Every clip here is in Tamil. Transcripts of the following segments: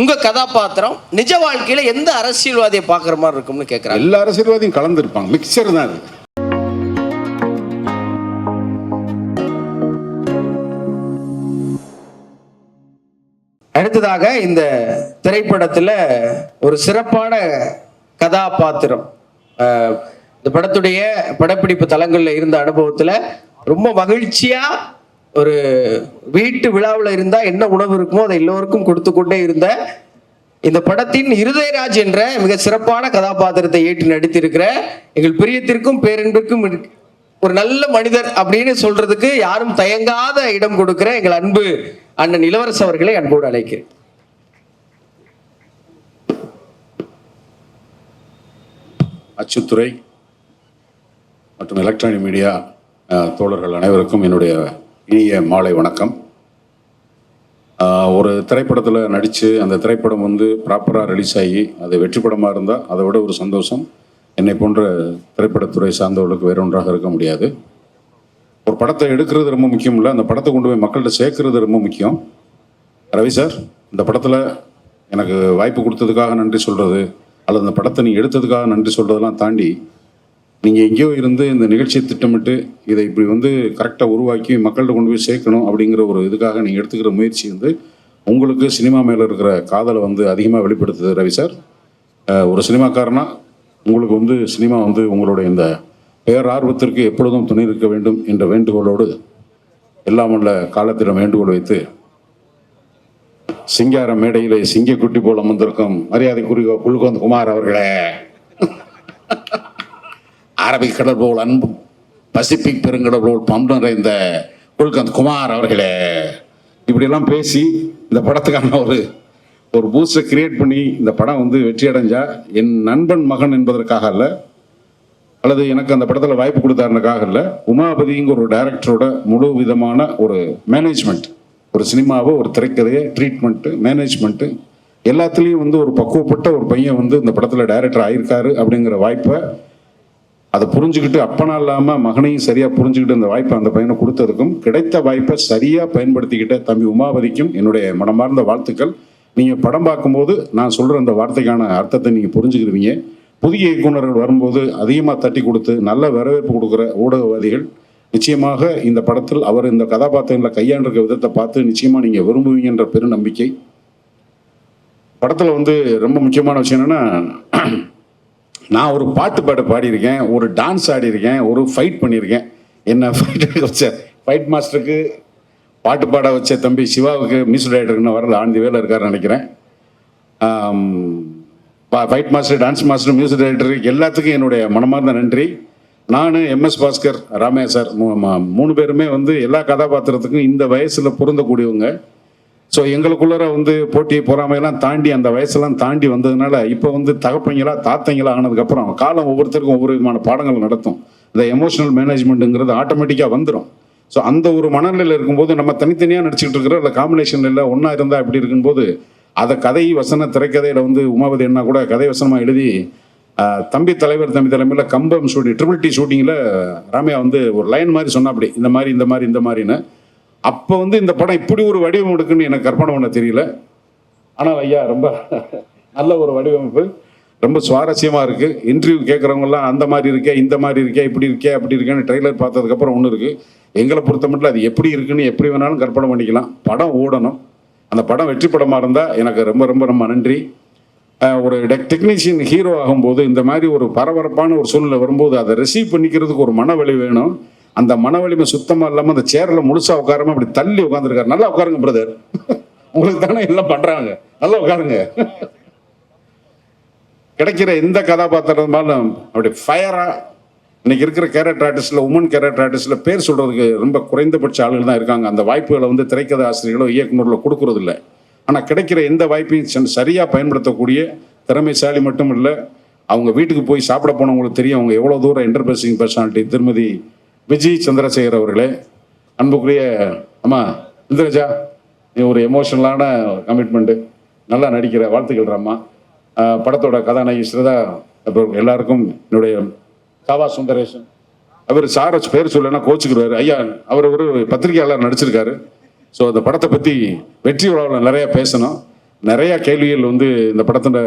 உங்க கதாபாத்திரம் நிஜ வாழ்க்கையில எந்த அரசியல்வாதியை பார்க்குற மாதிரி இருக்கும்னு கேட்குறாங்க. எல்லா அரசியல்வாதியும் கலந்துருப்பாங்க, மிக்சர் தான் அது. அடுத்ததாக இந்த திரைப்படத்துல ஒரு சிறப்பான கதாபாத்திரம், இந்த படத்துடைய படப்பிடிப்பு தளங்கள்ல இருந்த அனுபவத்துல ரொம்ப மகிழ்ச்சியா ஒரு வீட்டு விழாவில் இருந்தா என்ன உணவு இருக்குமோ அதை எல்லோருக்கும் கொடுத்து கொண்டே இருந்த இந்த படத்தின் இருதயராஜ் என்ற மிக சிறப்பான கதாபாத்திரத்தை ஏற்று நடித்திருக்கிற எங்கள் பிரியத்திற்கும் பேரன்பிற்கும் ஒரு நல்ல மனிதர் அப்படின்னு சொல்றதுக்கு யாரும் தயங்காத இடம் கொடுக்கிற எங்கள் அன்பு அண்ணன் இளவரசு அவர்களை அன்போடு அழைக்கிறேன். அச்சுத்துறை மற்றும் எலக்ட்ரானிக் மீடியா தோழர்கள் அனைவருக்கும் என்னுடைய இனிய மாலை வணக்கம். ஒரு திரைப்படத்தில் நடித்து அந்த திரைப்படம் வந்து ப்ராப்பராக ரிலீஸ் ஆகி அது வெற்றி படமாக இருந்தால் அதை விட ஒரு சந்தோஷம் என்னை போன்ற திரைப்படத்துறை சார்ந்தவர்களுக்கு வேற ஒன்றாக இருக்க முடியாது. ஒரு படத்தை எடுக்கிறது ரொம்ப முக்கியம் இல்லை, அந்த படத்தை கொண்டு போய் மக்கள்கிட்ட சேர்க்கறது ரொம்ப முக்கியம். ரவி சார், இந்த படத்தில் எனக்கு வாய்ப்பு கொடுத்ததுக்காக நன்றி சொல்கிறது அல்லது அந்த படத்தை நீங்கள் எடுத்ததுக்காக நன்றி சொல்கிறதெல்லாம் தாண்டி நீங்கள் எங்கேயோ இருந்து இந்த நிகழ்ச்சியை திட்டமிட்டு இதை இப்படி வந்து கரெக்டாக உருவாக்கி மக்கள்கிட்ட கொண்டு போய் சேர்க்கணும் அப்படிங்கிற ஒரு இதுக்காக நீங்கள் எடுத்துக்கிற முயற்சி வந்து உங்களுக்கு சினிமா மேலே இருக்கிற காதலை வந்து அதிகமாக வெளிப்படுத்துது ரவி சார். ஒரு சினிமாக்காரனா உங்களுக்கு வந்து சினிமா வந்து உங்களுடைய இந்த பேரார்வத்திற்கு எப்பொழுதும் துணை இருக்க வேண்டும் என்ற வேண்டுகோளோடு எல்லாம் உள்ள காலத்திடம் வேண்டுகோள் வைத்து சிங்கார மேடையிலே சிங்கக்குட்டி போல அமர்ந்திருக்கும் மரியாதைக்குரிய குல்கந்த் குமார் அவர்களே, அரபிக் கடல் போல் அன்பும் பசிபிக் பெருங்கடல் போல் பம்பு நிறைந்த குல்கந்த் குமார் அவர்களே, இப்படியெல்லாம் பேசி இந்த படத்துக்கான ஒரு பூஸ்டை கிரியேட் பண்ணி இந்த படம் வந்து வெற்றி அடைஞ்சா என் நண்பன் மகன் என்பதற்காக அல்ல, அல்லது எனக்கு அந்த படத்தில் வாய்ப்பு கொடுத்தாருக்காக இல்லை, உமாபதிங்கிற ஒரு டைரக்டரோட முழு விதமான ஒரு மேனேஜ்மெண்ட், ஒரு சினிமாவை ஒரு திரைக்கதையை ட்ரீட்மெண்ட்டு மேனேஜ்மெண்ட்டு எல்லாத்துலேயும் வந்து ஒரு பக்குவப்பட்ட ஒரு பையன் வந்து இந்த படத்தில் டைரக்டர் ஆயிருக்காரு அப்படிங்கிற வாய்ப்பை அதை புரிஞ்சுக்கிட்டு அப்பனா இல்லாமல் மகனையும் சரியாக புரிஞ்சுக்கிட்டு அந்த வாய்ப்பை அந்த பையனை கொடுத்ததுக்கும் கிடைத்த வாய்ப்பை சரியாக பயன்படுத்திக்கிட்ட தம்பி உமாபதிக்கும் என்னுடைய மனமார்ந்த வாழ்த்துக்கள். நீங்கள் படம் பார்க்கும்போது நான் சொல்கிற அந்த வார்த்தைக்கான அர்த்தத்தை நீங்கள் புரிஞ்சுக்கிடுவீங்க. புதிய இயக்குநர்கள் வரும்போது அதிகமாக தட்டி கொடுத்து நல்ல வரவேற்பு கொடுக்குற ஊடகவாதிகள் நிச்சயமாக இந்த படத்தில் அவர் இந்த கதாபாத்திரங்களை கையாண்டிருக்க விதத்தை பார்த்து நிச்சயமாக நீங்கள் விரும்புவீங்கன்ற பெரு நம்பிக்கை. படத்தில் வந்து ரொம்ப முக்கியமான விஷயம் என்னென்னா, நான் ஒரு பாட்டு பாடியிருக்கேன், ஒரு டான்ஸ் ஆடியிருக்கேன், ஒரு ஃபைட் பண்ணியிருக்கேன். என்ன ஃபைட் மாஸ்டருக்கு பாட்டு பாட வச்ச தம்பி சிவாவுக்கு மியூசிக் டைரக்டருக்குன்னு வரல, ஆண்டி வேலை இருக்காருன்னு நினைக்கிறேன். Fight master, dance master, music director எல்லாத்துக்கும் என்னுடைய மனமார்ந்த நன்றி. நான் MS பாஸ்கர், ராமையா சார் 3 பேருமே வந்து எல்லா கதாபாத்திரத்துக்கும் இந்த வயசில் பொருந்தக்கூடியவங்க. ஸோ எங்களுக்குள்ளே வந்து போட்டி பொறாமையெல்லாம் தாண்டி அந்த வயசெல்லாம் தாண்டி வந்ததுனால இப்போ வந்து தகப்பங்களா தாத்தைங்களா ஆனதுக்கப்புறம் காலம் ஒவ்வொருத்தருக்கும் ஒவ்வொரு விதமான பாடங்கள் நடத்தும். இந்த எமோஷனல் மேனேஜ்மெண்ட்டுங்கிறது ஆட்டோமேட்டிக்காக வந்துடும். ஸோ அந்த ஒரு மனநிலையில் இருக்கும்போது நம்ம தனித்தனியாக நடிச்சுக்கிட்டு இருக்கிற அந்த காம்பினேஷன் இல்லை ஒன்றா இருந்தால் அப்படி இருக்கும்போது அதை கதை வசன திரைக்கதையில் வந்து உமாபதி என்ன கூட கதை வசனமாக எழுதி தம்பி தலைமையில் கம்பம் ஷூட்டிங் TTT ஷூட்டிங்கில் ராமையா வந்து ஒரு லைன் மாதிரி சொன்னா அப்படி இந்த மாதிரின்னு அப்போ வந்து இந்த படம் இப்படி ஒரு வடிவம் எடுக்குன்னு எனக்கு கற்பனை பண்ண தெரியல. ஆனால் ஐயா ரொம்ப நல்ல ஒரு வடிவமைப்பு, ரொம்ப சுவாரஸ்யமாக இருக்குது. இன்டர்வியூ கேட்குறவங்கலாம் அந்த மாதிரி இருக்கே, இந்த மாதிரி இருக்கே, இப்படி இருக்கே, அப்படி இருக்கேன்னு ட்ரெய்லர் பார்த்ததுக்கப்புறம் ஒன்று இருக்குது. எங்களை பொறுத்த மட்டும் அது எப்படி இருக்குன்னு எப்படி வேணாலும் கற்பனை பண்ணிக்கலாம். படம் ஓடணும். அந்த படம் வெற்றி படமாக இருந்தால் எனக்கு ரொம்ப ரொம்ப ரொம்ப நன்றி. ஒரு டெக்னீஷியன் ஹீரோ ஆகும்போது இந்த மாதிரி ஒரு பரபரப்பான ஒரு சூழ்நிலை வரும்போது அதை ரிசீவ் பண்ணிக்கிறதுக்கு ஒரு மனவலி வேணும். அந்த மனவலிமை சுத்தமாக இல்லாமல் அந்த சேரில் முழுசாக உட்காராம அப்படி தள்ளி உட்காந்துருக்காரு. நல்லா உட்காருங்க பிரதர், உங்களுக்கு தானே எல்லாம் பண்ணுறாங்க, நல்லா உட்காருங்க. கிடைக்கிற எந்த கதாபாத்திரமாலும் அப்படி ஃபயராக இன்னைக்கு இருக்கிற கேரக்டர் ஆர்டிஸ்டில், உமன் கேரக்டர் ஆர்டிஸ்டில் பேர் சொல்கிறதுக்கு ரொம்ப குறைந்தபட்ச ஆளுகள் தான் இருக்காங்க. அந்த வாய்ப்புகளை வந்து திரைக்கதை ஆசிரியர்களோ இயக்குநர்களோ கொடுக்குறதில்ல. ஆனால் கிடைக்கிற எந்த வாய்ப்பையும் சரியாக பயன்படுத்தக்கூடிய திறமைசாலி மட்டும் இல்லை, அவங்க வீட்டுக்கு போய் சாப்பிட போனவங்களுக்கு தெரியும் அவங்க எவ்வளோ தூரம் என்டர்பிரைசிங் பர்சனாலிட்டி. திருமதி விஜய் சந்திரசேகர் அவர்களே, அன்புக்குரிய அம்மா இந்திரஜா, ஒரு எமோஷனலான கமிட்மெண்ட்டு, நல்லா நடிக்கிற, வாழ்த்துக்கள் அம்மா. படத்தோட கதாநாயகி ஸ்ரீதா, அப்புறம் எல்லாருக்கும் என்னுடைய காவா சுந்தரேசன், அவர் சார பேர் சொல்லனா கோச்சுக்கிறாரு ஐயா, அவர் ஒரு பத்திரிகையாளர் நடிச்சிருக்காரு. ஸோ அந்த படத்தை பற்றி வெற்றி விழாவில் நிறையா பேசணும். நிறைய கேள்விகள் வந்து இந்த படத்தோட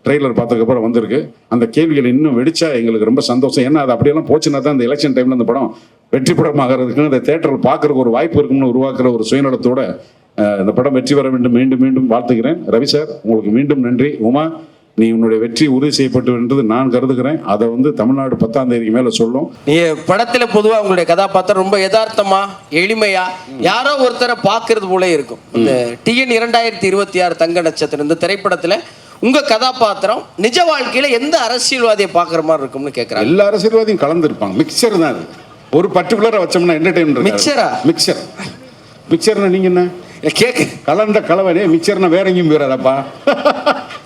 ட்ரெய்லர் பார்த்ததுக்கப்புறம் வந்திருக்கு. அந்த கேள்விகள் இன்னும் வெடிச்சா எங்களுக்கு ரொம்ப சந்தோஷம். ஏன்னா அது அப்படியெல்லாம் போச்சுன்னா தான் இந்த எலெக்ஷன் டைமில் அந்த படம் வெற்றி படமாகிறதுக்கு இந்த தேட்டரில் பார்க்கறதுக்கு ஒரு வாய்ப்பு இருக்குன்னு உருவாக்குற ஒரு சுயநலத்தோட இந்த படம் வெற்றி பெற வேண்டும் மீண்டும் மீண்டும் வாழ்த்துக்கிறேன். ரவி சார், உங்களுக்கு மீண்டும் நன்றி. உமா, நீ உன்னுடைய வெற்றி உறுதி செய்யப்பட்டுன்றது நான் கருதுகிறேன். அதை வந்து தமிழ்நாடு 10ஆம் தேதிக்கு மேலே சொல்லும். நீ படத்துல பொதுவா உங்களுடைய கதாபாத்திரம் ரொம்ப யதார்த்தமா எளிமையா யாரோ ஒருத்தரை பார்க்கறது போல இருக்கும். இந்த TN 2026 தங்க நட்சத்திரம் இந்த திரைப்படத்துல உங்க கதாபாத்திரம் நிஜ வாழ்க்கையில எந்த அரசியல்வாதியை பார்க்குற மாதிரி இருக்கும்னு கேட்குறாங்க. எல்லா அரசியல்வாதியும் கலந்துருப்பாங்க. மிக்சர் தான் அது. ஒரு பர்டிகுலரை வச்சோம்னா என்டர்டைன்மெண்ட். மிக்சரா? மிக்சர்னா நீங்க என்ன கேக்கு கலந்த கலவனே மிக்சர்னா வேற எங்கேயும் போயிடாதப்பா.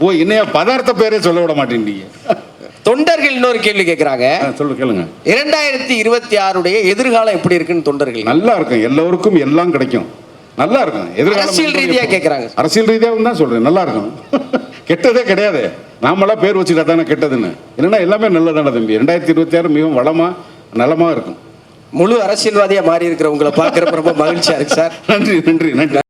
ஓ, என்னையா பதார்த்த பேரே சொல்ல விட மாட்டேன்றீங்க. தொண்டர்கள் இன்னொரு கேள்வி கேட்குறாங்க. கேளுங்க. 2026 எதிர்காலம் எப்படி இருக்குன்னு தொண்டர்கள். நல்லா இருக்கும், எல்லோருக்கும் எல்லாம் கிடைக்கும், நல்லா இருக்கும் எதிர்காலம். அரசியல் ரீதியா கேட்குறாங்க. அரசியல் ரீதியாக தான் சொல்றேன், நல்லா இருக்கும். கெட்டதே கிடையாது. நாமெல்லாம் பேர் வச்சுட்டா தானே கெட்டதுன்னு. இல்லைன்னா எல்லாமே நல்லதானே தம்பி. 2026 மிகவும் வளமா நலமா இருக்கும். முழு அரசியல்வாதியா மாறி இருக்கிற உங்களை பார்க்கறப்ப ரொம்ப மகிழ்ச்சியா இருக்கு சார். நன்றி.